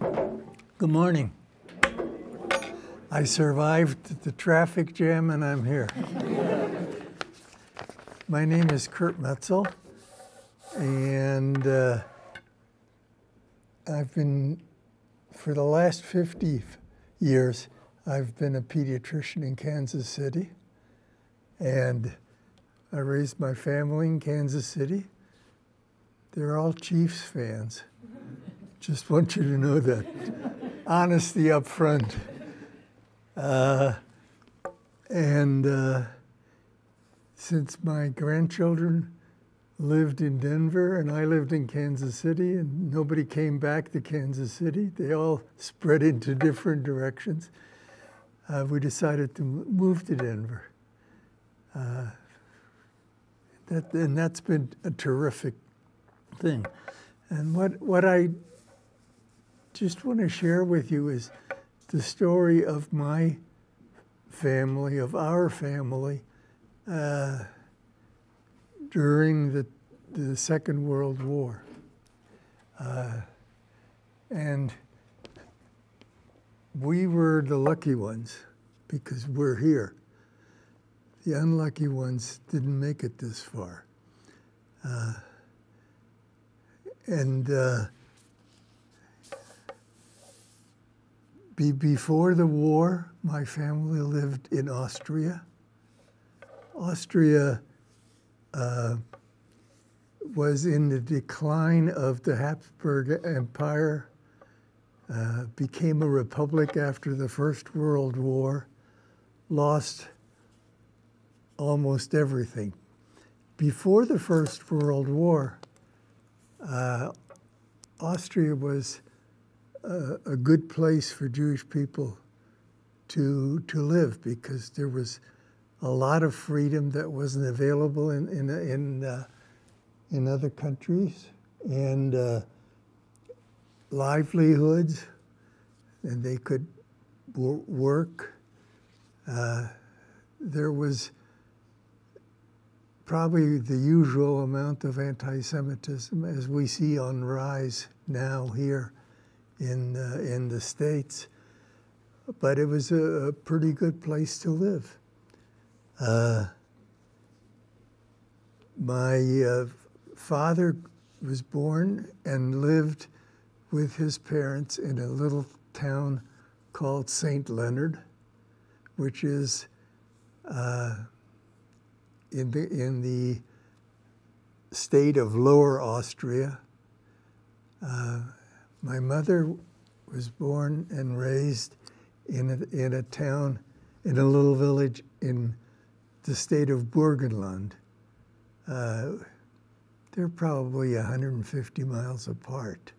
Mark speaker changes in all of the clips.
Speaker 1: Good morning. I survived the traffic jam and I'm here. My name is Kurt Metzl, and I've been, for the last 50 years, I've been a pediatrician in Kansas City, and I raised my family in Kansas City. They're all Chiefs fans. Just want you to know that. Honesty up front. Since my grandchildren lived in Denver and I lived in Kansas City and nobody came back to Kansas City, they all spread into different directions, we decided to move to Denver. That's been a terrific thing. And what I just want to share with you is the story of my family, of our family, during the Second World War. And we were the lucky ones because we're here. The unlucky ones didn't make it this far. Before the war, my family lived in Austria. Austria was in the decline of the Habsburg Empire, became a republic after the First World War, lost almost everything. Before the First World War, Austria was a good place for Jewish people to live because there was a lot of freedom that wasn't available in other countries, and livelihoods, and they could work. There was probably the usual amount of anti-Semitism as we see on rise now here in the States, but it was a pretty good place to live. My father was born and lived with his parents in a little town called St. Leonard, which is in the state of Lower Austria. My mother was born and raised in a town, in a little village in the state of Burgenland. They're probably 150 miles apart.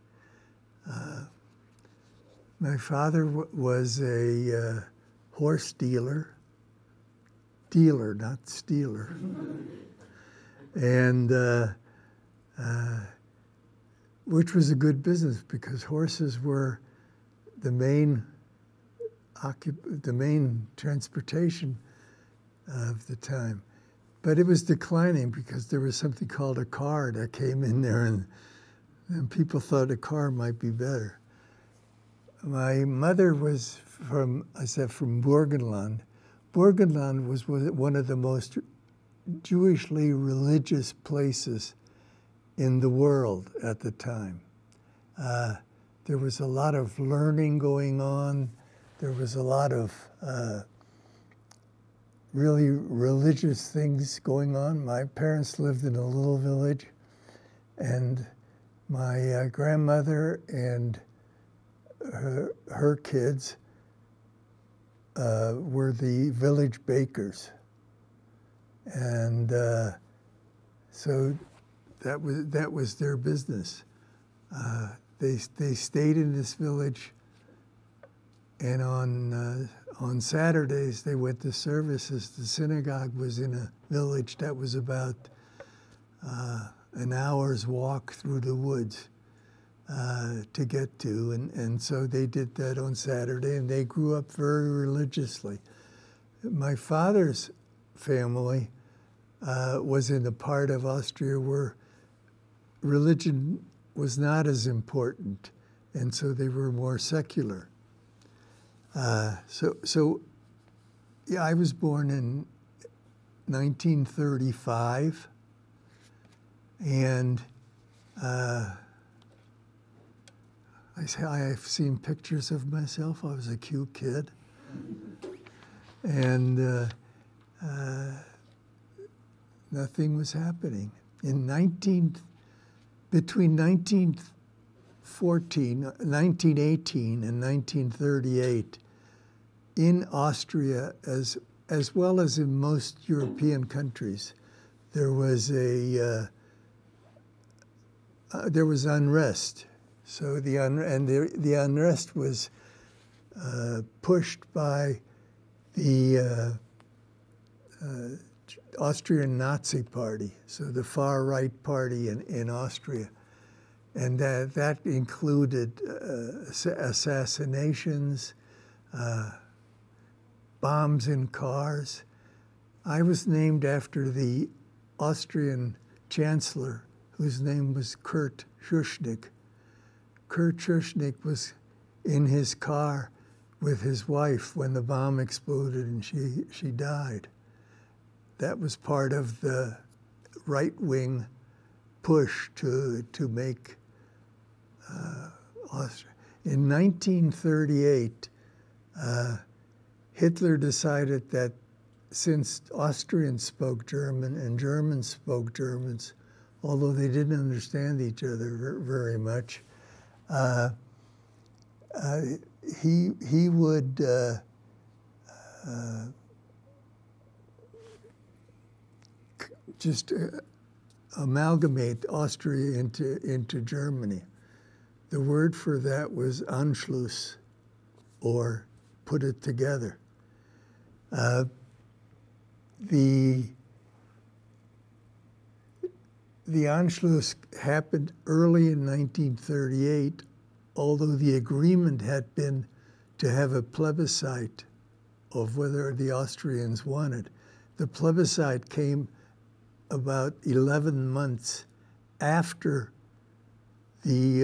Speaker 1: My father was a horse dealer, not stealer, and which was a good business because horses were the main transportation of the time. But it was declining because there was something called a car that came in there, and people thought a car might be better. My mother was from Burgenland. Burgenland was one of the most Jewishly religious places in the world at the time. There was a lot of learning going on. There was a lot of really religious things going on. My parents lived in a little village, and my grandmother and her kids were the village bakers. And so that was their business. They stayed in this village, and on Saturdays they went to services. The synagogue was in a village that was about an hour's walk through the woods to get to, and so they did that on Saturday, and they grew up very religiously. My father's family was in a part of Austria where religion was not as important and so they were more secular. So yeah, I was born in 1935, and I've seen pictures of myself. I was a cute kid, and nothing was happening. Between 1918 and 1938, in Austria, as well as in most European countries, there was unrest. So the unrest was pushed by the Austrian Nazi Party, so the far right party in Austria, and that included assassinations, bombs in cars. I was named after the Austrian chancellor, whose name was Kurt Schuschnigg. Kurt Schuschnigg was in his car with his wife when the bomb exploded and she died. That was part of the right-wing push to make Austria. In 1938, Hitler decided that since Austrians spoke German and Germans spoke Germans, although they didn't understand each other very much, he would just amalgamate Austria into Germany. The word for that was Anschluss, or put it together. The Anschluss happened early in 1938, although the agreement had been to have a plebiscite of whether the Austrians wanted. The plebiscite came about 11 months after the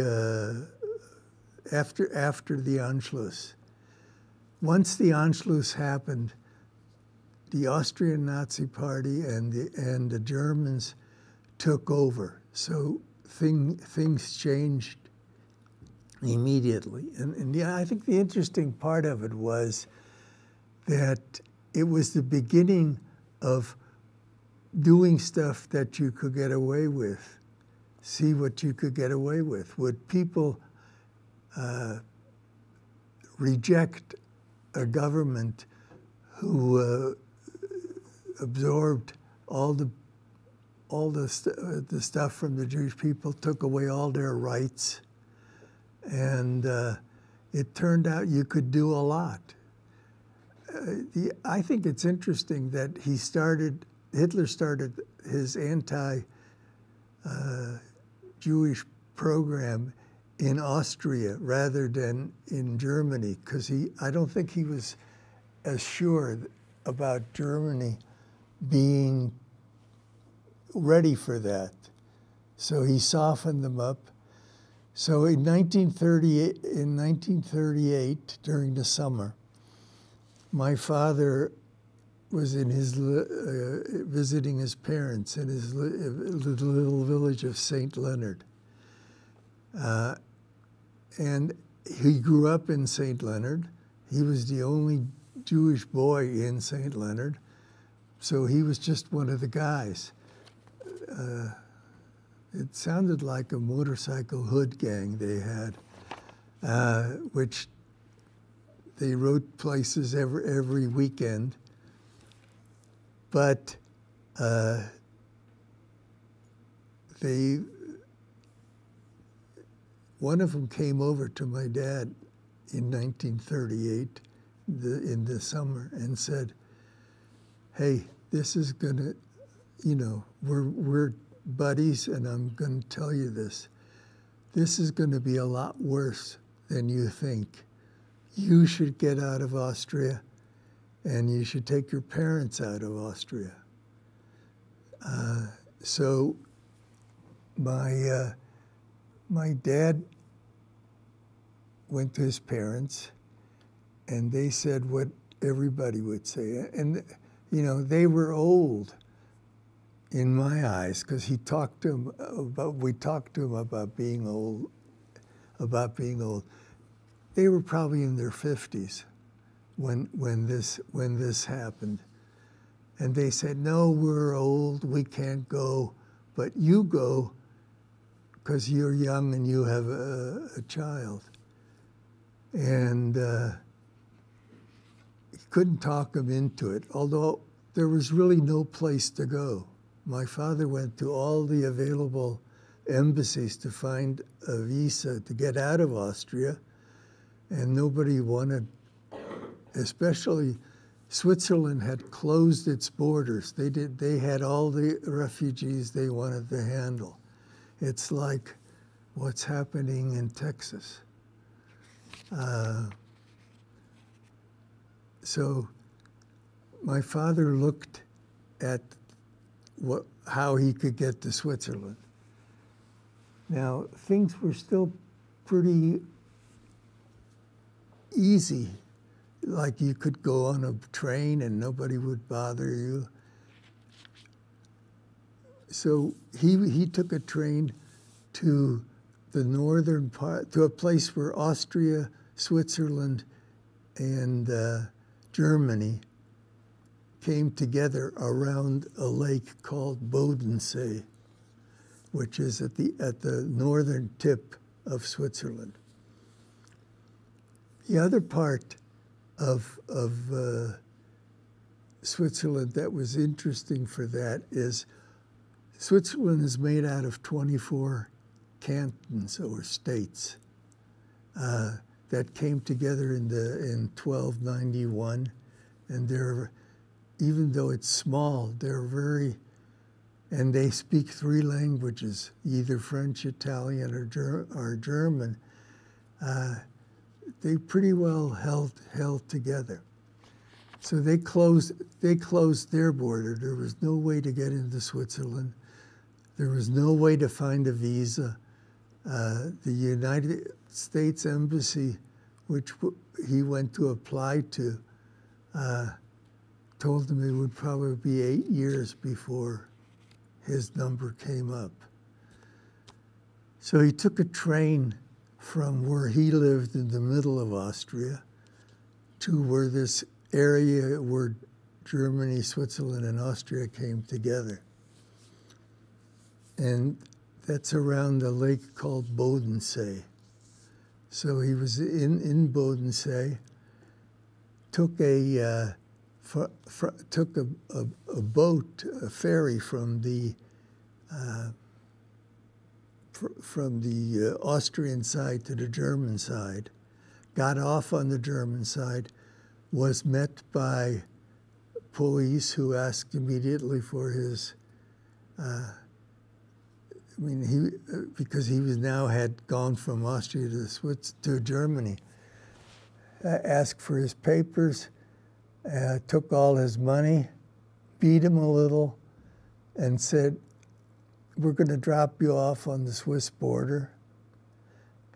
Speaker 1: Anschluss. Once the Anschluss happened, the Austrian Nazi Party and the Germans took over. So things changed immediately. And yeah, I think the interesting part of it was that it was the beginning of doing stuff that you could get away with, see what you could get away with. Would people reject a government who absorbed all the stuff from the Jewish people, took away all their rights, and it turned out you could do a lot. I think it's interesting that Hitler started his anti-Jewish program in Austria rather than in Germany, because I don't think he was as sure about Germany being ready for that. So he softened them up. So in 1938, during the summer, my father was in his visiting his parents in his little village of St. Leonard. And he grew up in St. Leonard. He was the only Jewish boy in St. Leonard, so he was just one of the guys. It sounded like a motorcycle hood gang they had, which they wrote places every weekend. But one of them came over to my dad in 1938 in the summer and said, "Hey, this is gonna, we're buddies, and I'm gonna tell you this. This is gonna be a lot worse than you think. You should get out of Austria, and you should take your parents out of Austria." So my dad went to his parents, and they said what everybody would say. And, you know, they were old in my eyes, because we talked to him about being old, They were probably in their 50s when this happened. And they said, no, we're old, we can't go, but you go because you're young and you have a child. And he couldn't talk him into it, although there was really no place to go. My father went to all the available embassies to find a visa to get out of Austria, and nobody wanted, especially Switzerland had closed its borders. They had all the refugees they wanted to handle. It's like what's happening in Texas. So my father looked at how he could get to Switzerland. Now, things were still pretty easy. Like you could go on a train and nobody would bother you. So he took a train to the northern part, to a place where Austria, Switzerland, and Germany came together around a lake called Bodensee, which is at the northern tip of Switzerland. The other part of Switzerland that was interesting for that is Switzerland is made out of 24 cantons or states that came together in 1291, and they're, even though it's small, and they speak 3 languages, either French, Italian, or German. They pretty well held together. So they closed their border. There was no way to get into Switzerland. There was no way to find a visa. The United States Embassy, which he went to apply to, told him it would probably be 8 years before his number came up. So he took a train from where he lived in the middle of Austria to where this area where Germany, Switzerland, and Austria came together. And that's around a lake called Bodensee. So he was in Bodensee, took a boat, a ferry from the Austrian side to the German side, got off on the German side, was met by police who asked immediately for his, because he was now had gone from Austria to Germany, asked for his papers, took all his money, beat him a little, and said, we're going to drop you off on the Swiss border,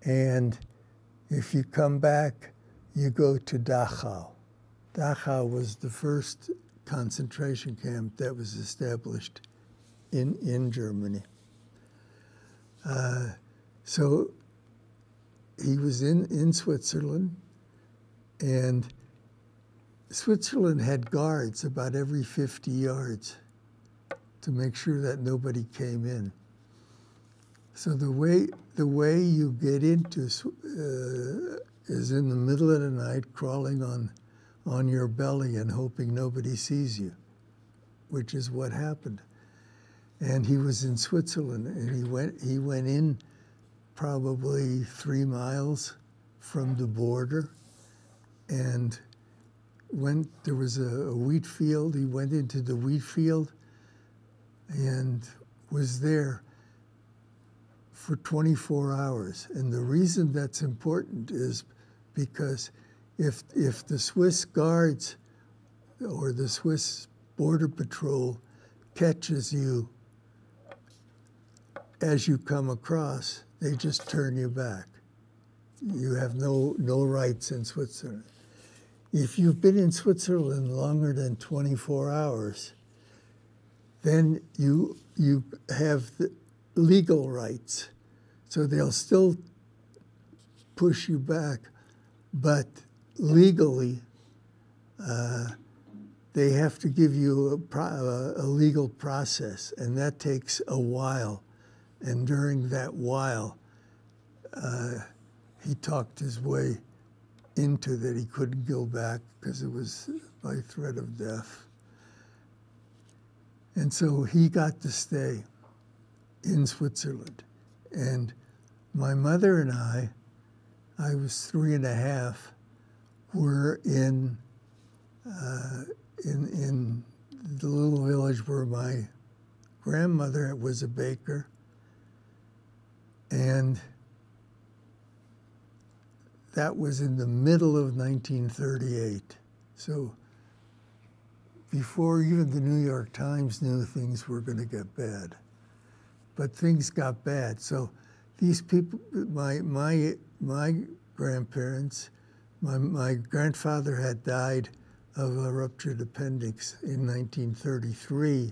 Speaker 1: and if you come back, you go to Dachau. Dachau was the first concentration camp that was established in Germany. So he was in Switzerland, and Switzerland had guards about every 50 yards to make sure that nobody came in. So the way you get into is in the middle of the night, crawling on your belly and hoping nobody sees you, which is what happened. And he was in Switzerland, and he went in probably 3 miles from the border, and there was a wheat field. He went into the wheat field and was there for 24 hours. And the reason that's important is because if the Swiss guards or the Swiss Border Patrol catches you as you come across, they just turn you back. you have no rights in Switzerland. If you've been in Switzerland longer than 24 hours, then you have the legal rights. So they'll still push you back, but legally, they have to give you a legal process, and that takes a while. And during that while, he talked his way into that he couldn't go back because it was by threat of death. And so he got to stay in Switzerland. And my mother and I was 3.5, were in the little village where my grandmother was a baker. And that was in the middle of 1938. So before even the New York Times knew things were going to get bad. But things got bad. So these people, my grandparents, my grandfather had died of a ruptured appendix in 1933.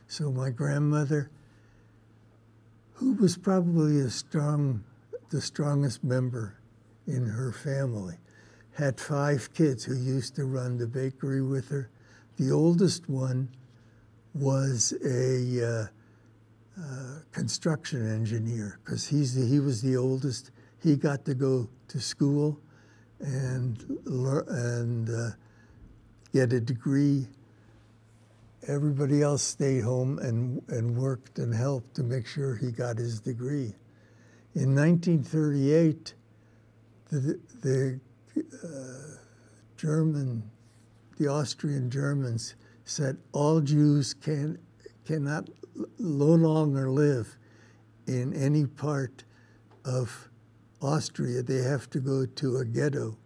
Speaker 1: So my grandmother, who was probably the strongest member in her family, had 5 kids who used to run the bakery with her. The oldest one was a construction engineer because he was the oldest. He got to go to school and get a degree. Everybody else stayed home and worked and helped to make sure he got his degree. In 1938, the Austrian Germans said all Jews cannot no longer live in any part of Austria. They have to go to a ghetto.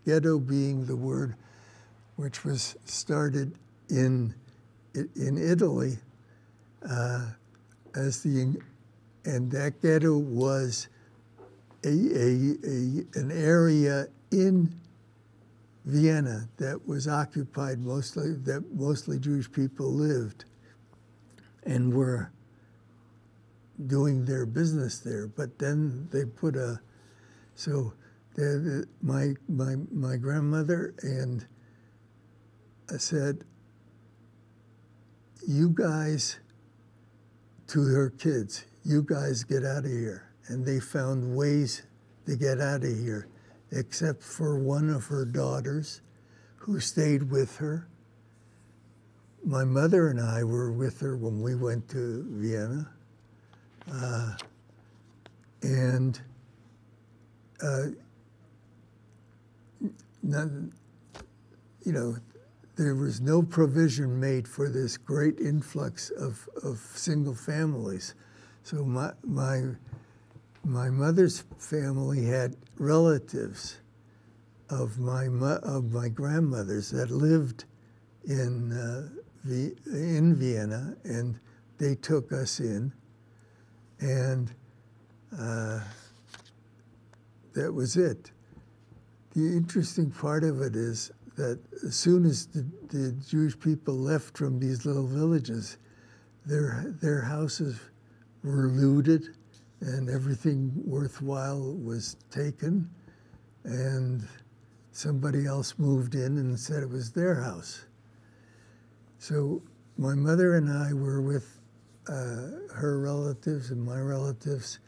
Speaker 1: Ghetto being the word which was started in Italy and that ghetto was an area in Vienna that was occupied mostly Jewish people lived and were doing their business there. But then they put my grandmother and I said, you guys, to her kids, you guys get out of here. And they found ways to get out of here, except for one of her daughters who stayed with her. My mother and I were with her when we went to Vienna. There was no provision made for this great influx of single families. So my mother's family had relatives of my grandmother's that lived in Vienna, and they took us in, and that was it. The interesting part of it is that as soon as the Jewish people left from these little villages, their houses were looted, and everything worthwhile was taken, and somebody else moved in and said it was their house. So my mother and I were with her relatives and my relatives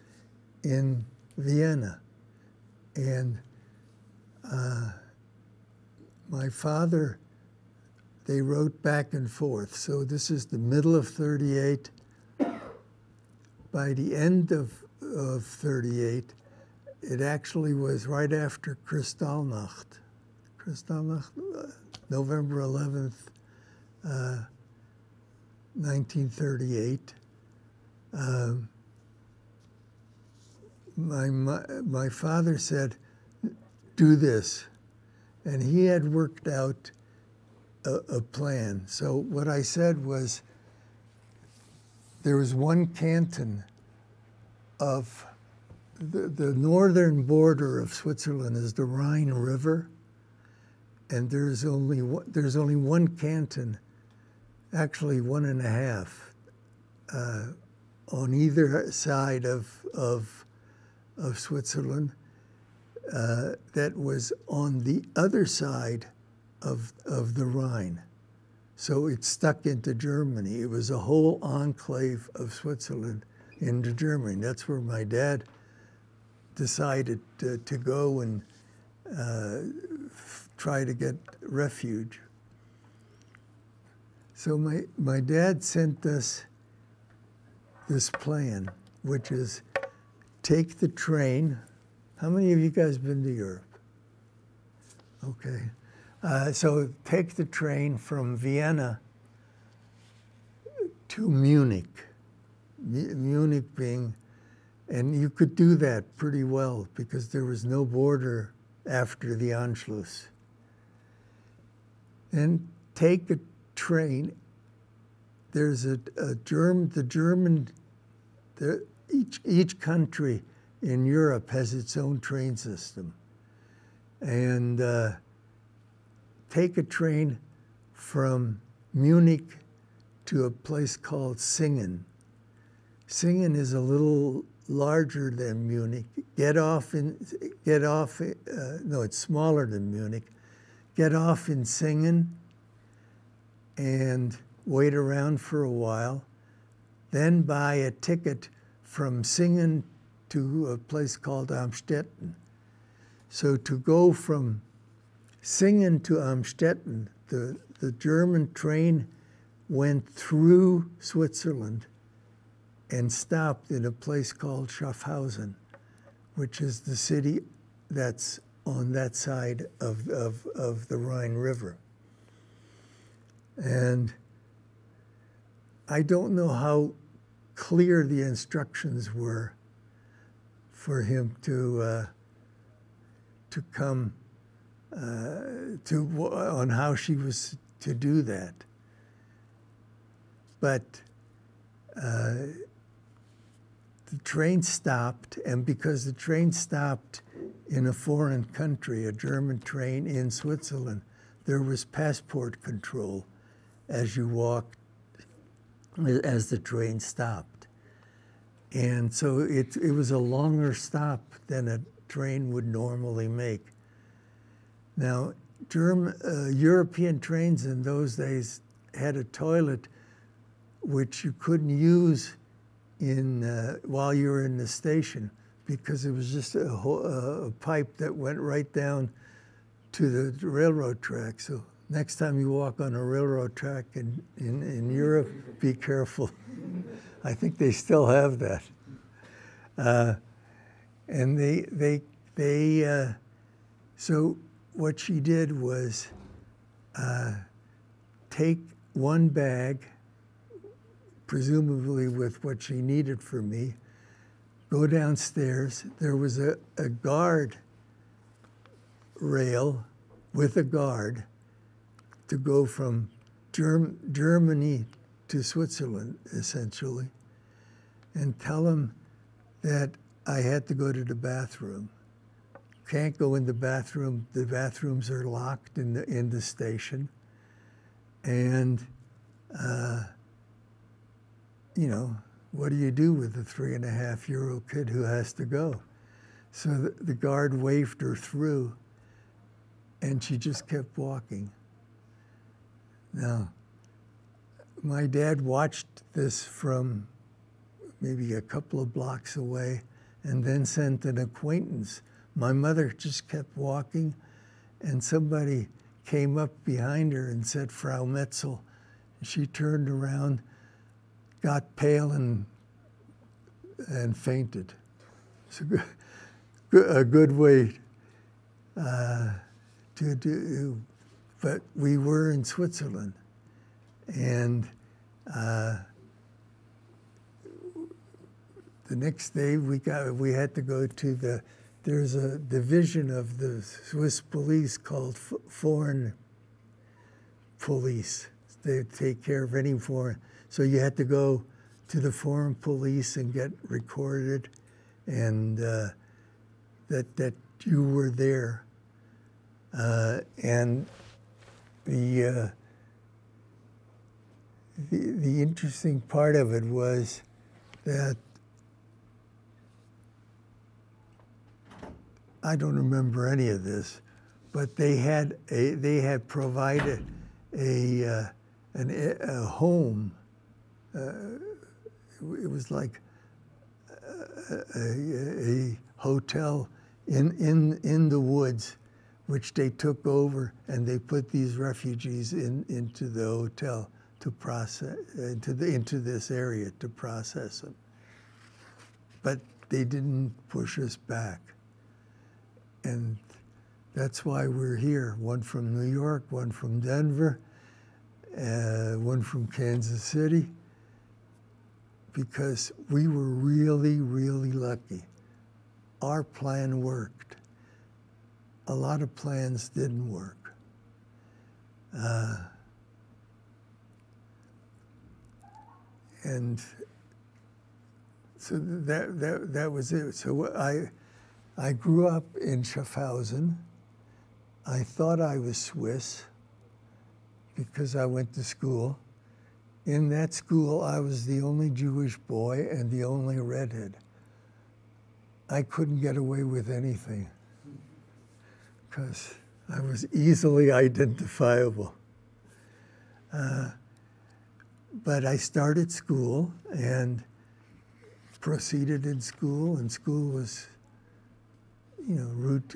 Speaker 1: in Vienna. And my father, they wrote back and forth. So this is the middle of 38. By the end of 38, it actually was right after Kristallnacht. Kristallnacht, November 11th, 1938. My father said, do this. And he had worked out a plan. So what I said was, there was one canton of the northern border of Switzerland is the Rhine River, and there's only one canton, actually one and a half, on either side of Switzerland that was on the other side of the Rhine. So it stuck into Germany. It was a whole enclave of Switzerland into Germany. That's where my dad decided to go and try to get refuge. So my dad sent us this plan, which is take the train. How many of you guys been to Europe? Okay. So take the train from Vienna to Munich. Munich being, and you could do that pretty well because there was no border after the Anschluss. And take a train. There's each country in Europe has its own train system. And take a train from Munich to a place called Singen. Singen is a little larger than Munich. No, it's smaller than Munich. Get off in Singen and wait around for a while. Then buy a ticket from Singen to a place called Amstetten. So to go from Singen to Amstetten, the German train went through Switzerland and stopped in a place called Schaffhausen, which is the city that's on that side of the Rhine River. And I don't know how clear the instructions were for him to come on how she was to do that. But the train stopped, and because the train stopped in a foreign country, a German train in Switzerland, there was passport control as you walked, as the train stopped. And so it was a longer stop than a train would normally make. Now, European trains in those days had a toilet which you couldn't use while you were in the station because it was just a pipe that went right down to the railroad track. So next time you walk on a railroad track in Europe, be careful. I think they still have that. And so what she did was take one bag, presumably with what she needed for me, go downstairs. There was a guard rail with a guard to go from Germany to Switzerland, essentially, and tell him that I had to go to the bathroom. Can't go in the bathroom. The bathrooms are locked in the station. And, you know, what do you do with a 3.5-year-old kid who has to go? So the guard waved her through, and she just kept walking. Now, my dad watched this from maybe a couple of blocks away and then sent an acquaintance. My mother just kept walking, and somebody came up behind her and said, "Frau Metzl." She turned around, got pale, and fainted. It's a good way to do. But we were in Switzerland, and the next day we had to go to there's a division of the Swiss police called foreign police. They take care of any foreign. So you had to go to the foreign police and get recorded. and that you were there. And the interesting part of it was that I don't remember any of this, but they had provided a home. It was like a hotel in the woods, which they took over, and they put these refugees into the hotel to process into this area to process them. But they didn't push us back, and that's why we're here. One from New York, one from Denver, one from Kansas City, because we were really, really lucky. Our plan worked. A lot of plans didn't work. And so that was it. So I grew up in Schaffhausen. I thought I was Swiss because I went to school. In that school, I was the only Jewish boy and the only redhead. I couldn't get away with anything because I was easily identifiable. But I started school and proceeded in school, and school was, you know,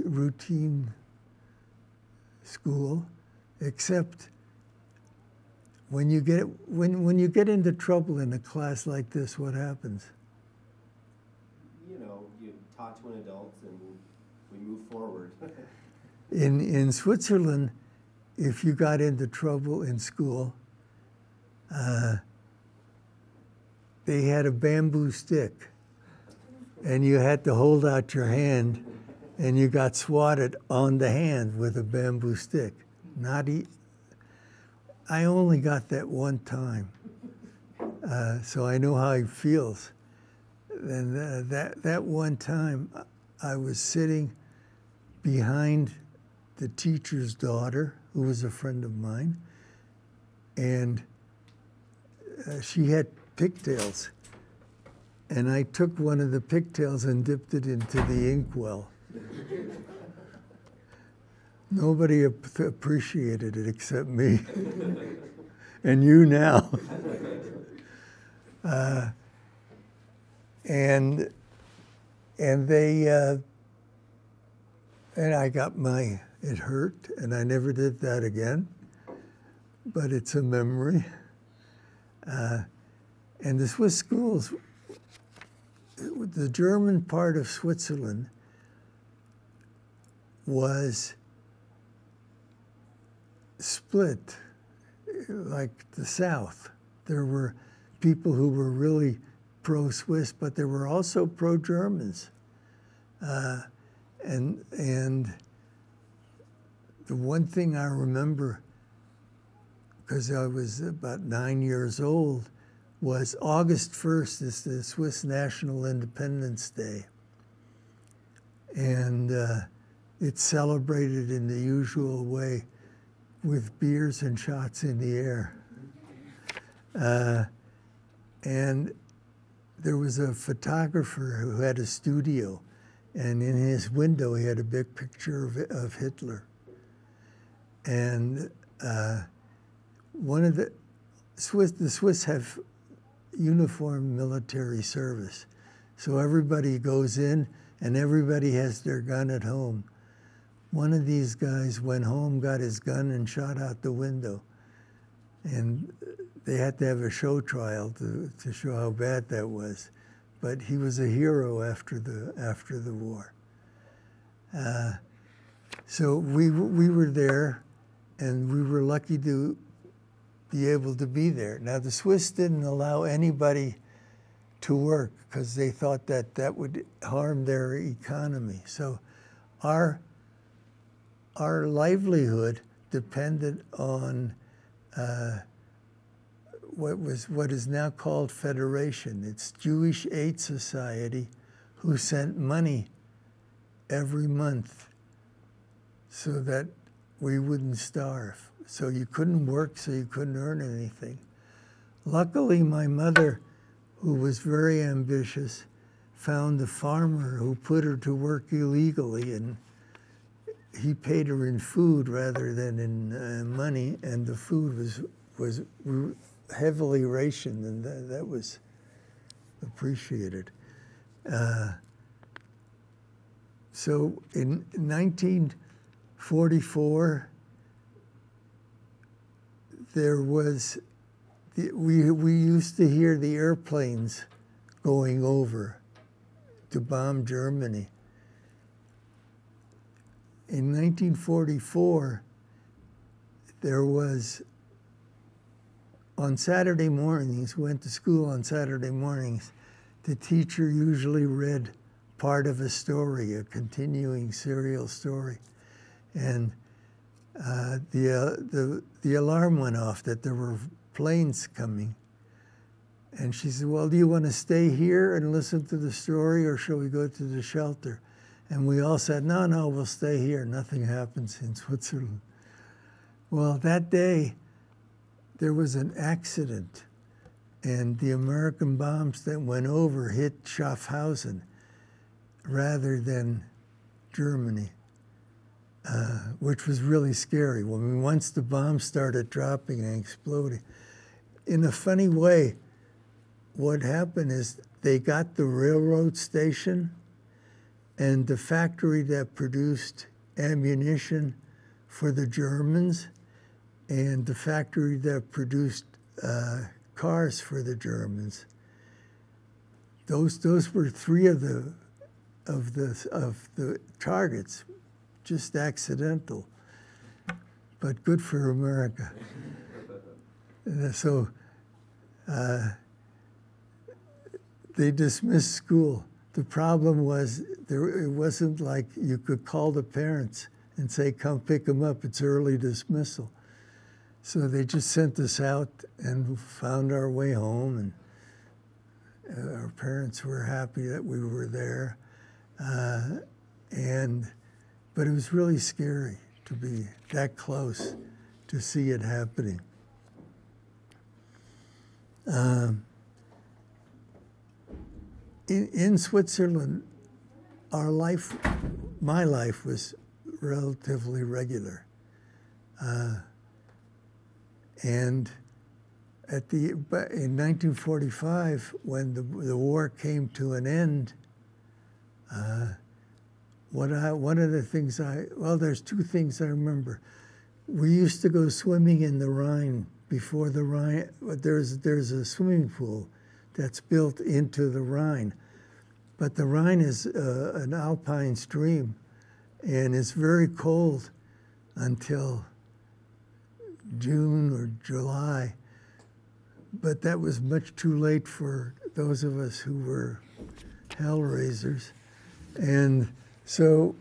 Speaker 1: routine school, except when you get into trouble in a class like this, what happens?
Speaker 2: You know, you talk to an adult and we move forward.
Speaker 1: In Switzerland, if you got into trouble in school, they had a bamboo stick, and you had to hold out your hand, and you got swatted on the hand with a bamboo stick. I only got that one time, so I know how it feels. And that one time, I was sitting behind the teacher's daughter, who was a friend of mine, and she had pigtails. And I took one of the pigtails and dipped it into the inkwell. Nobody appreciated it except me. And you now. And I got it hurt, and I never did that again, but it's a memory. And the Swiss schools, the German part of Switzerland was split like the South. There were people who were really pro-Swiss, but there were also pro-Germans. And the one thing I remember, because I was about 9 years old, was August 1st is the Swiss National Independence Day. And it's celebrated in the usual way with beers and shots in the air. And there was a photographer who had a studio, and in his window he had a big picture of Hitler. And one of the Swiss have uniform military service. So everybody goes in and everybody has their gun at home. One of these guys went home, got his gun, and shot out the window. And they had to have a show trial to show how bad that was. But he was a hero after the war. So we were there, and we were lucky to be able to be there. Now, the Swiss didn't allow anybody to work because they thought that would harm their economy. So our livelihood depended on what is now called Federation. It's Jewish Aid Society, who sent money every month so that we wouldn't starve. So you couldn't work, so you couldn't earn anything. Luckily, my mother, who was very ambitious, found a farmer who put her to work illegally, and he paid her in food rather than in money, and the food was heavily rationed, and that was appreciated. So in 1944, there was, we used to hear the airplanes going over to bomb Germany. In 1944, there was, on Saturday mornings, went to school on Saturday mornings, the teacher usually read part of a story, a continuing serial story. And the alarm went off that there were planes coming. And she said, well, do you want to stay here and listen to the story, or shall we go to the shelter? And we all said, no, no, we'll stay here. Nothing happens in Switzerland. Well, that day, there was an accident, and the American bombs that went over hit Schaffhausen rather than Germany, which was really scary. Once the bombs started dropping and exploding, in a funny way, what happened is they got the railroad station and the factory that produced ammunition for the Germans and the factory that produced cars for the Germans. Those were three of the targets, just accidental, but good for America. So they dismissed school. The problem was it wasn't like you could call the parents and say, come pick them up, it's early dismissal. So they just sent us out and found our way home, and our parents were happy that we were there. But it was really scary to be that close to see it happening. In Switzerland, my life was relatively regular. And in 1945, when the war came to an end, one of the things there's two things I remember. We used to go swimming in the Rhine. Before the Rhine, there's a swimming pool that's built into the Rhine. But the Rhine is an alpine stream, and it's very cold until June or July. But that was much too late for those of us who were hellraisers. And so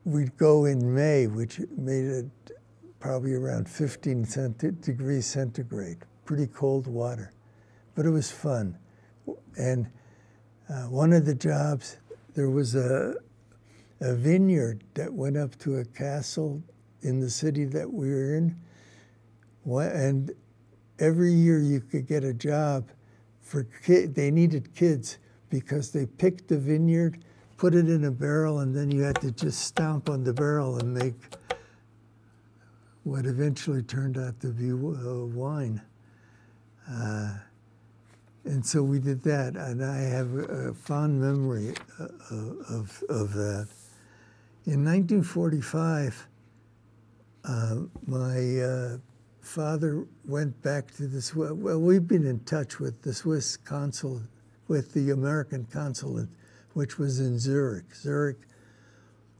Speaker 1: we'd go in May, which made it probably around 15 degrees centigrade, pretty cold water. But it was fun. And one of the jobs, there was a vineyard that went up to a castle in the city that we were in. And every year you could get a job for they needed kids because they picked the vineyard, put it in a barrel, and then you had to just stomp on the barrel and make what eventually turned out to be wine. And so we did that, and I have a fond memory of that. In 1945, my father went back to this. Well, we've been in touch with the Swiss consulate, with the American consulate, which was in Zurich. Zurich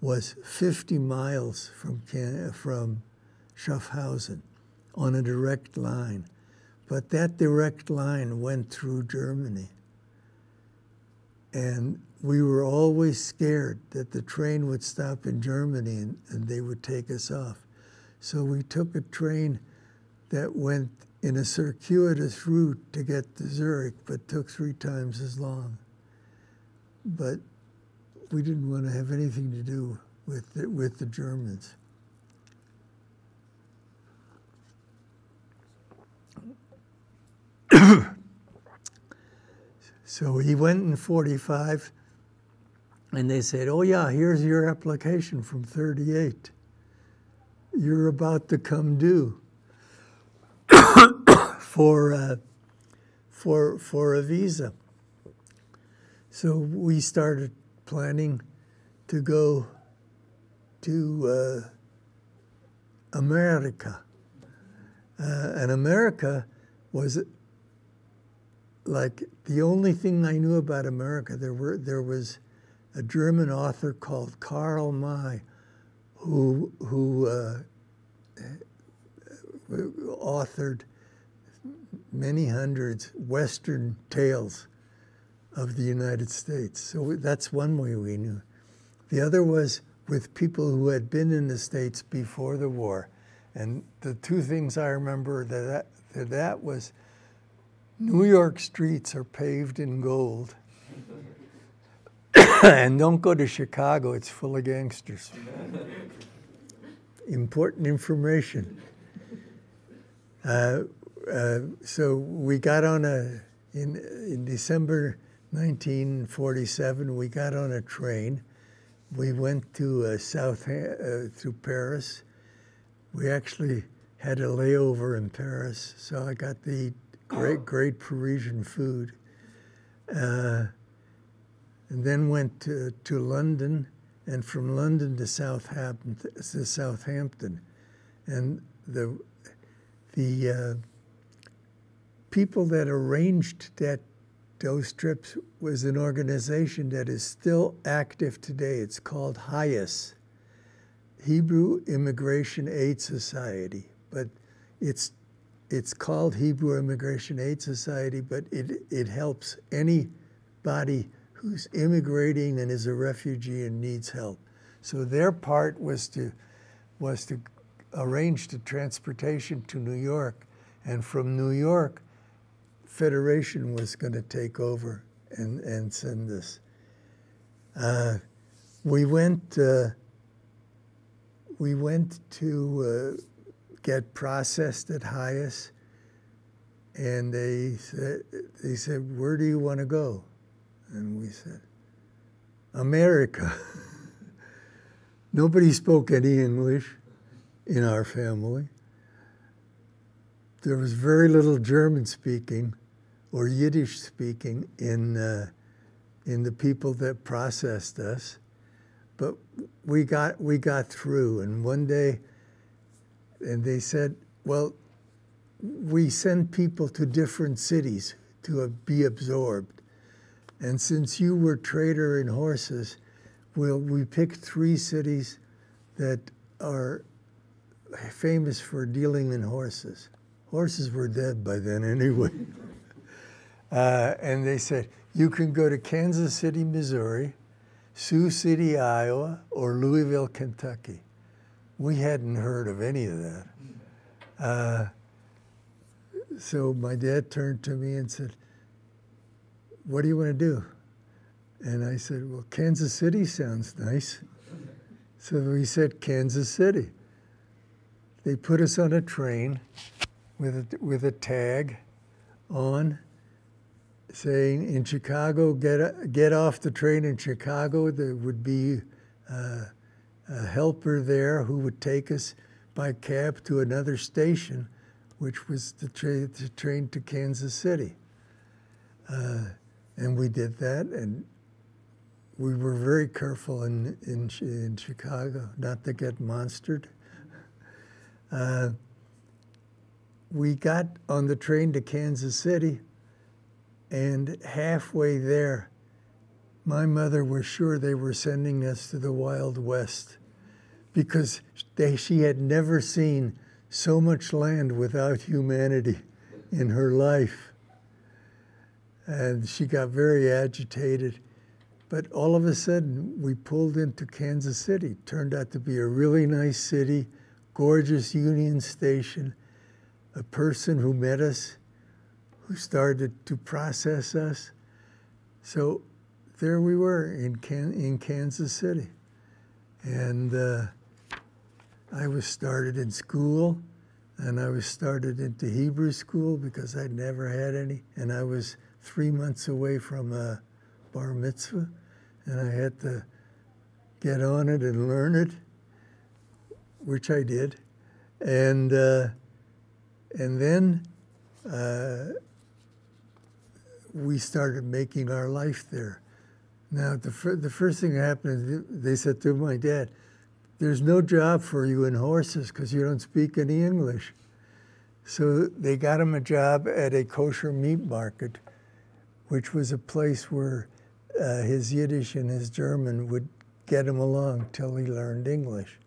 Speaker 1: was 50 miles from Schaffhausen on a direct line. But that direct line went through Germany. And we were always scared that the train would stop in Germany and they would take us off. So we took a train that went in a circuitous route to get to Zurich, but took 3 times as long. but we didn't want to have anything to do with the Germans. So he went in 45, and they said, "Oh yeah, here's your application from 38. You're about to come due for a visa." So we started planning to go to America, and America was like the only thing I knew about America. There was a German author called Karl May who authored many hundreds Western tales of the United States. So that's one way we knew. The other was with people who had been in the States before the war. And the two things I remember that was New York streets are paved in gold. And don't go to Chicago, it's full of gangsters. Important information. So we got on in December 1947, we got on a train. We went to through Paris. We actually had a layover in Paris, so I got to eat great Parisian food. And then went to London, and from London to Southampton. And the people that arranged those trips was an organization that is still active today. It's called HIAS, Hebrew Immigration Aid Society. But it's called Hebrew Immigration Aid Society, but it helps anybody who's immigrating and is a refugee and needs help. So their part was to arrange the transportation to New York, and from New York, Federation was going to take over and send us. We went to get processed at HIAS, and they said, "Where do you want to go?" And we said, "America." Nobody spoke any English in our family. There was very little German speaking or Yiddish speaking in the people that processed us, but we got through. And one day, and they said, "Well, we send people to different cities to be absorbed. And since you were trader in horses, we picked 3 cities that are famous for dealing in horses." Horses were dead by then anyway. And they said, "You can go to Kansas City, Missouri, Sioux City, Iowa, or Louisville, Kentucky." We hadn't heard of any of that. So my dad turned to me and said, "What do you want to do?" And I said, "Well, Kansas City sounds nice." So we said, "Kansas City." They put us on a train with a tag on saying, "In Chicago, get off the train in Chicago." There would be a helper there who would take us by cab to another station, which was the train to Kansas City. And we did that, and we were very careful in Chicago not to get monstered. We got on the train to Kansas City, and halfway there, my mother was sure they were sending us to the Wild West, because she had never seen so much land without humanity in her life. And she got very agitated. But all of a sudden, we pulled into Kansas City. Turned out to be a really nice city, gorgeous Union Station, a person who met us, who started to process us. So there we were in Kansas City. And I was started in school, and I was started into Hebrew school because I'd never had any. And I was 3 months away from a bar mitzvah, and I had to get on it and learn it, which I did. And then we started making our life there. Now, the first thing that happened, they said to my dad, "There's no job for you in horses because you don't speak any English." So they got him a job at a kosher meat market, which was a place where his Yiddish and his German would get him along till he learned English.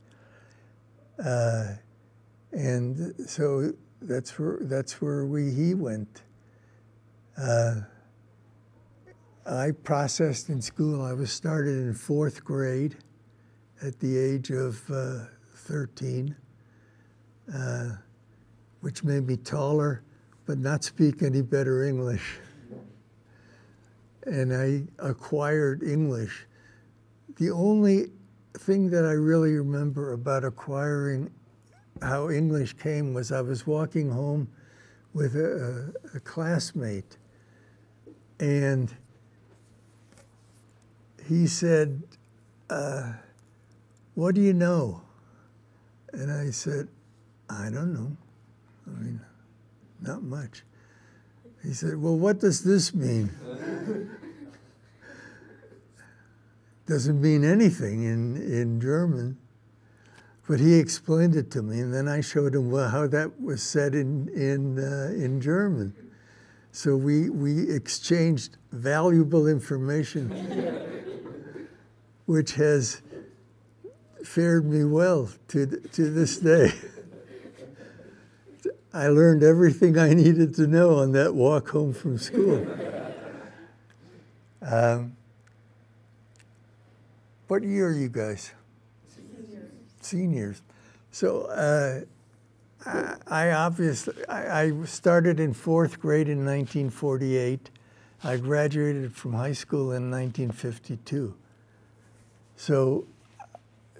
Speaker 1: And so that's where he went. I processed in school. I was started in 4th grade at the age of 13, which made me taller, but not speak any better English. And I acquired English. The only thing that I really remember about acquiring how English came was I was walking home with a classmate, and he said, "What do you know?" And I said, "I don't know. I mean, not much." He said, "Well, what does this mean?" Doesn't mean anything in German. But he explained it to me, and then I showed him how that was said in German. So we exchanged valuable information, which has fared me well to this day. I learned everything I needed to know on that walk home from school. What year are you guys? Seniors. So I started in 4th grade in 1948. I graduated from high school in 1952. So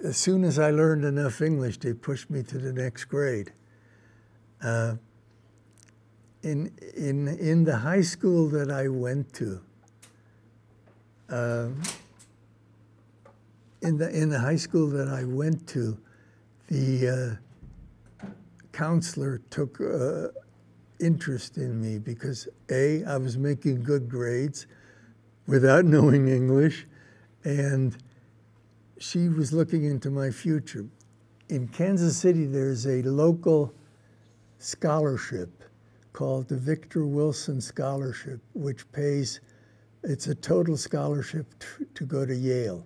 Speaker 1: as soon as I learned enough English, they pushed me to the next grade. In the high school that I went to, the counselor took interest in me because A, I was making good grades without knowing English, and she was looking into my future. In Kansas City, there's a local scholarship called the Victor Wilson Scholarship, which pays, it's a total scholarship to go to Yale.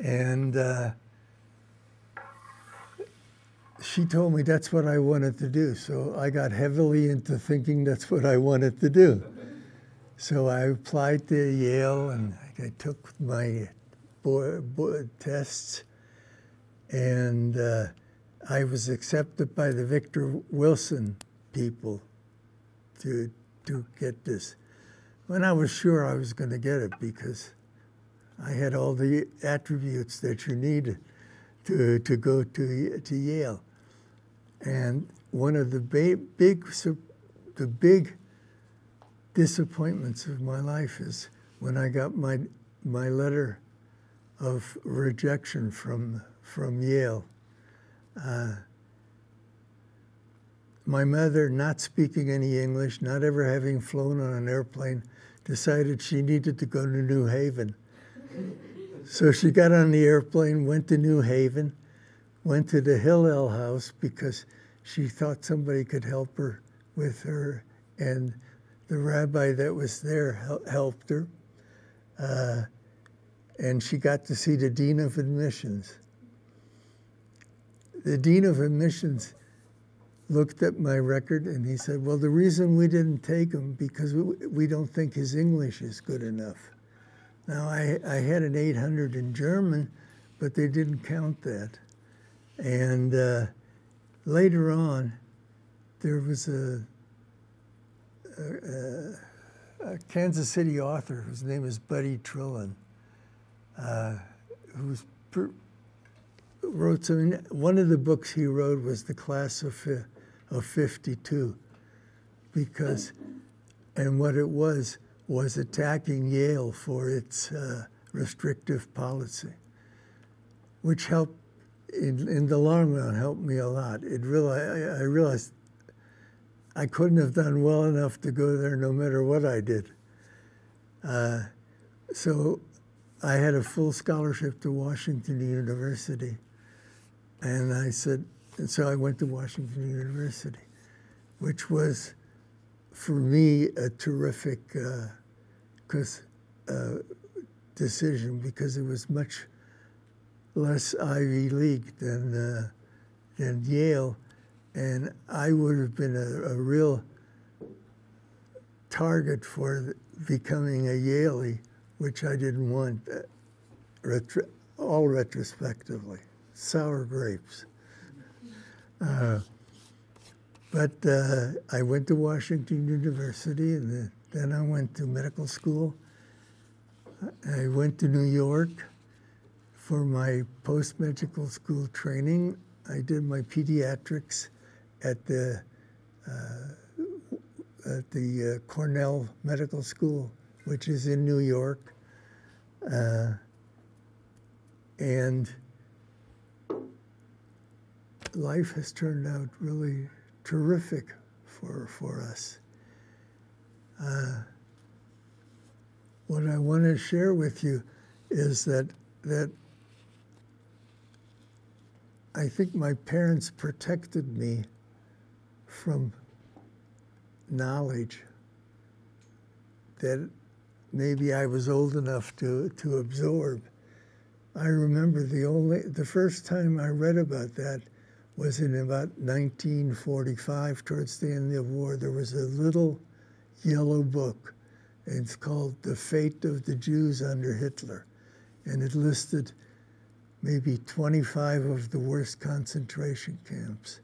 Speaker 1: And she told me that's what I wanted to do. So I got heavily into thinking that's what I wanted to do. So I applied to Yale, and I took my tests, and I was accepted by the Victor Wilson people to get this. And I was sure I was going to get it because I had all the attributes that you needed to go to Yale. And one of the big disappointments of my life is when I got my letter of rejection from Yale. My mother, not speaking any English, not ever having flown on an airplane, decided she needed to go to New Haven. So she got on the airplane, went to New Haven, went to the Hillel House because she thought somebody could help her with her, and the rabbi that was there helped her. And she got to see the Dean of Admissions. The Dean of Admissions looked at my record and he said, "Well, the reason we didn't take him because we don't think his English is good enough." Now, I had an 800 in German, but they didn't count that. And later on, there was a a Kansas City author whose name is Buddy Trillin, wrote something. One of the books he wrote was The Class of 52, because, and what it was attacking Yale for its restrictive policy, which helped, in the long run, helped me a lot. I realized I couldn't have done well enough to go there no matter what I did. So I had a full scholarship to Washington University. And so I went to Washington University, which was, for me, a terrific decision, because it was much less Ivy League than Yale. And I would have been a real target for becoming a Yaley, which I didn't want, all retrospectively. Sour grapes. But I went to Washington University, and then I went to medical school. I went to New York for my post-medical school training. I did my pediatrics at the Cornell Medical School, which is in New York. And life has turned out really terrific for us. What I want to share with you is that I think my parents protected me from knowledge that maybe I was old enough to absorb. I remember the first time I read about that was in about 1945, towards the end of the war. There was a little yellow book. It's called The Fate of the Jews Under Hitler. And it listed maybe 25 of the worst concentration camps.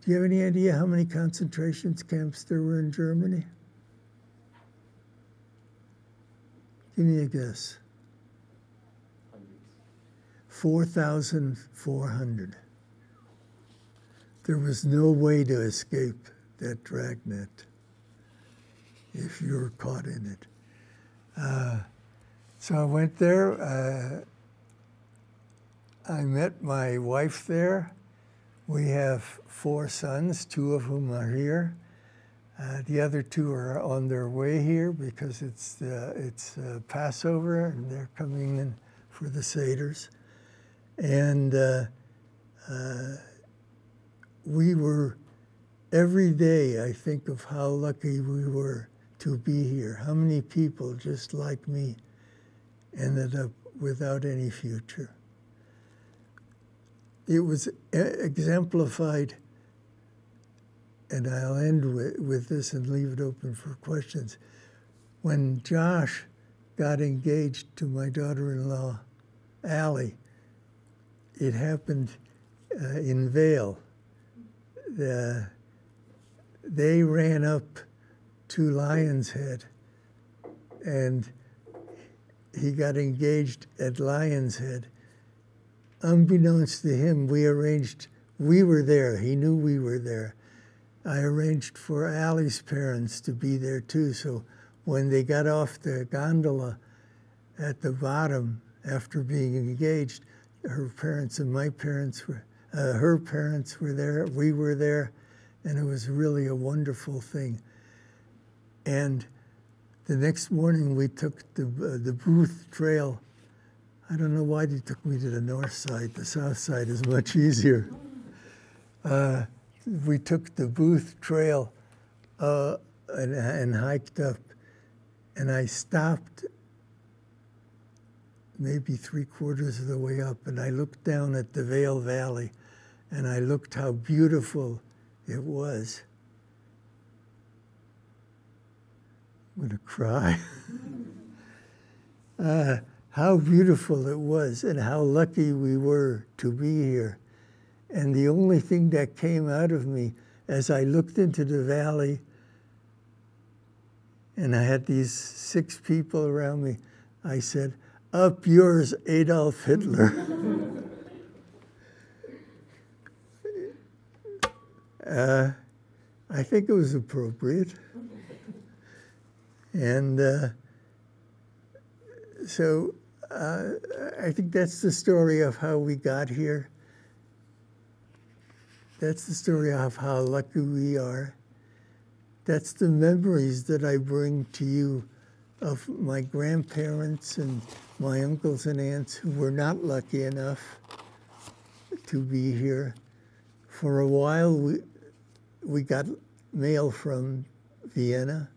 Speaker 1: Do you have any idea how many concentration camps there were in Germany? Give me a guess. 4,400. There was no way to escape that dragnet if you were caught in it. So I went there. I met my wife there. We have 4 sons, 2 of whom are here. The other 2 are on their way here because it's Passover, and they're coming in for the Seders. And we were, every day I think of how lucky we were to be here. How many people just like me ended up without any future. It was exemplified, and I'll end with this and leave it open for questions. When Josh got engaged to my daughter-in-law, Allie, it happened in Vail. They ran up to Lion's Head, and he got engaged at Lion's Head. Unbeknownst to him, we were there. He knew we were there. I arranged for Allie's parents to be there too, so when they got off the gondola at the bottom after being engaged, her parents and my parents were, her parents were there, we were there, and it was really a wonderful thing. And the next morning we took the Booth Trail. I don't know why they took me to the north side. The south side is much easier. We took the Booth Trail and hiked up, and I stopped maybe 3/4 of the way up, and I looked down at the Vail Valley, and I looked how beautiful it was. I'm gonna cry. How beautiful it was, and how lucky we were to be here. And the only thing that came out of me as I looked into the valley and I had these 6 people around me. I said, "Up yours, Adolf Hitler." I think it was appropriate. And so I think that's the story of how we got here. That's the story of how lucky we are. That's the memories that I bring to you of my grandparents and my uncles and aunts who were not lucky enough to be here. For a while, we got mail from Vienna.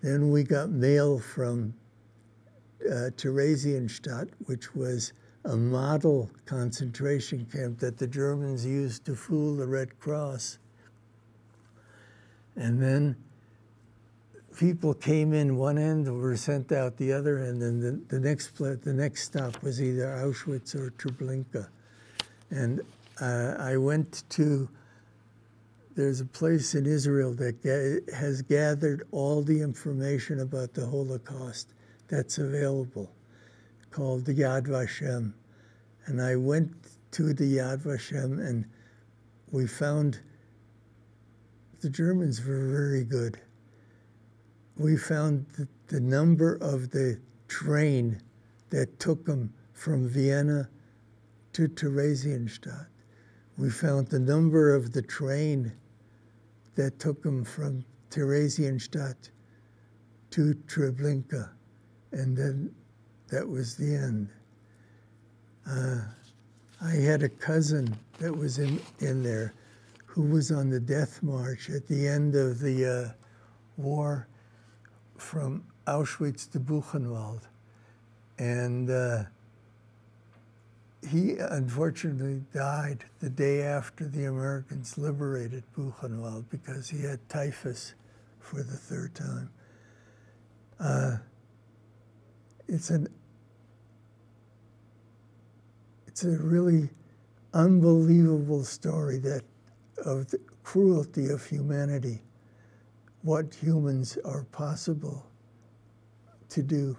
Speaker 1: Then we got mail from Theresienstadt, which was a model concentration camp that the Germans used to fool the Red Cross. And then people came in one end and were sent out the other end, and the next stop was either Auschwitz or Treblinka. And I went to, there's a place in Israel that has gathered all the information about the Holocaust that's available, called the Yad Vashem. And I went to the Yad Vashem, and we found the Germans were very good. We found the number of the train that took them from Vienna to Theresienstadt. We found the number of the train that took them from Theresienstadt to Treblinka. And then that was the end. I had a cousin that was in there who was on the death march at the end of the war from Auschwitz to Buchenwald. And he unfortunately died the day after the Americans liberated Buchenwald because he had typhus for the 3rd time. It's a really unbelievable story of the cruelty of humanity, what humans are possible to do.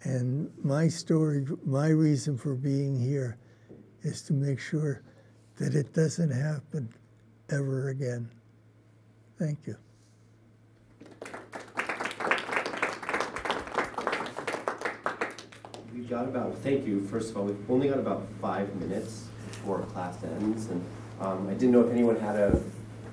Speaker 1: And my story, my reason for being here is to make sure that it doesn't happen ever again. Thank you.
Speaker 2: We've got about, thank you, first of all, we've only got about 5 minutes before class ends. And I didn't know if anyone had a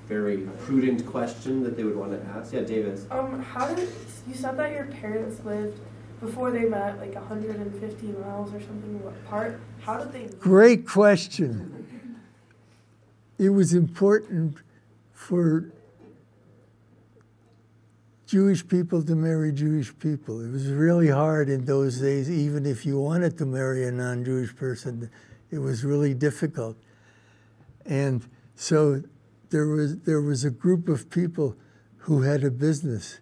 Speaker 2: very prudent question that they would want to ask. Yeah, Davis.
Speaker 3: You said that your parents lived, before they met, like 150 miles or something apart. How did they meet?
Speaker 1: Great question. It was important for Jewish people to marry Jewish people. It was really hard in those days, even if you wanted to marry a non-Jewish person, it was really difficult. And so there was a group of people who had a business.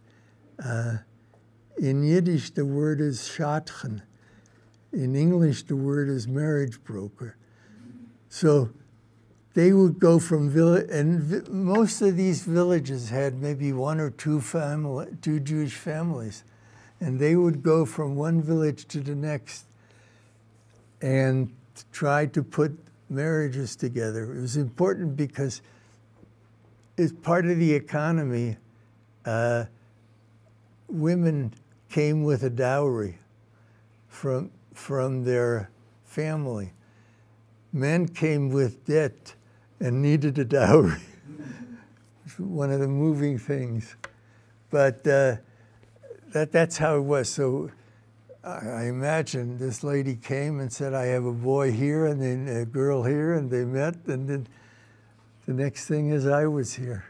Speaker 1: In Yiddish, the word is shadchan. In English, the word is marriage broker. So they would go from village, and most of these villages had maybe 1 or 2 Jewish families. And they would go from one village to the next and try to put marriages together. It was important because as part of the economy, women came with a dowry from their family. Men came with debt and needed a dowry. It's one of the moving things. But that's how it was. So I imagine this lady came and said, I have a boy here and then a girl here, and they met, and then the next thing is I was here.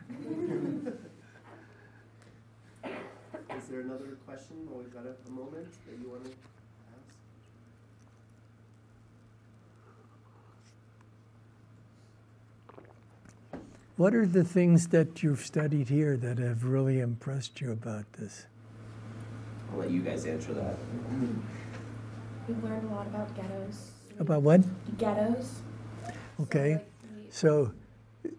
Speaker 2: Is there another question while we've got a moment that you want to ask?
Speaker 1: What are the things that you've studied here that have really impressed you about this?
Speaker 2: I'll let you guys answer that.
Speaker 3: We've learned a lot about ghettos.
Speaker 1: About what?
Speaker 3: Ghettos.
Speaker 1: Okay. So,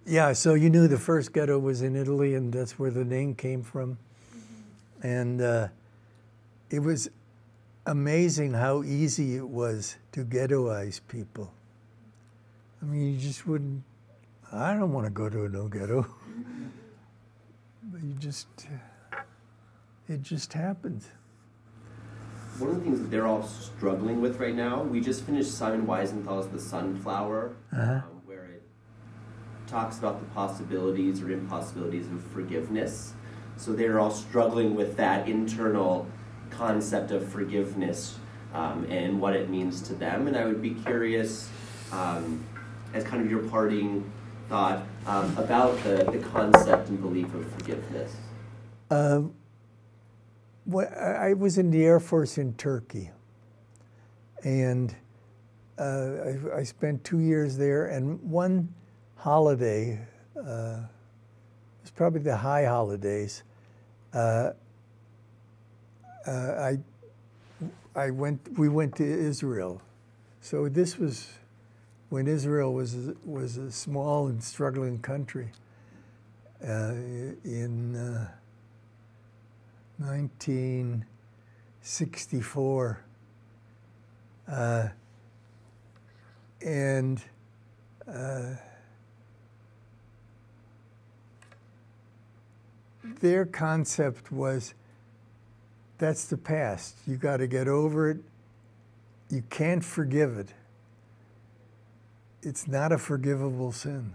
Speaker 1: yeah, so you knew the first ghetto was in Italy, and that's where the name came from. And it was amazing how easy it was to ghettoize people. I mean, you just wouldn't, I don't want to go to no ghetto. But it just happens.
Speaker 2: One of the things that they're all struggling with right now, we just finished Simon Wiesenthal's The Sunflower, where it talks about the possibilities or impossibilities of forgiveness. So they're all struggling with that internal concept of forgiveness and what it means to them. And I would be curious, as kind of your parting thought, about the concept and belief of forgiveness.
Speaker 1: I was in the Air Force in Turkey, and I spent 2 years there, and one holiday, it was probably the high holidays, we went to Israel. So this was when Israel was a small and struggling country in 1964. And their concept was, that's the past. You got to get over it. You can't forgive it. It's not a forgivable sin.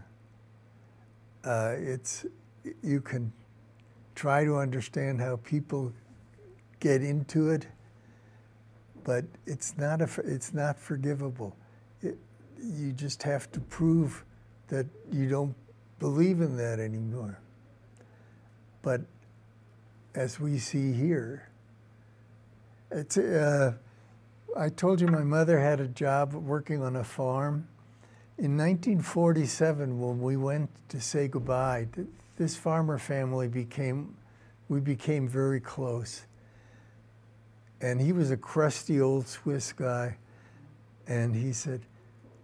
Speaker 1: You can try to understand how people get into it, but it's not forgivable. You just have to prove that you don't believe in that anymore. But as we see here, I told you my mother had a job working on a farm. In 1947, when we went to say goodbye, this farmer family became very close. And he was a crusty old Swiss guy. And he said,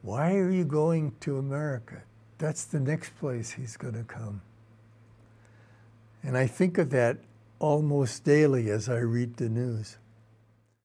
Speaker 1: "Why are you going to America? That's the next place he's going to come." And I think of that almost daily as I read the news.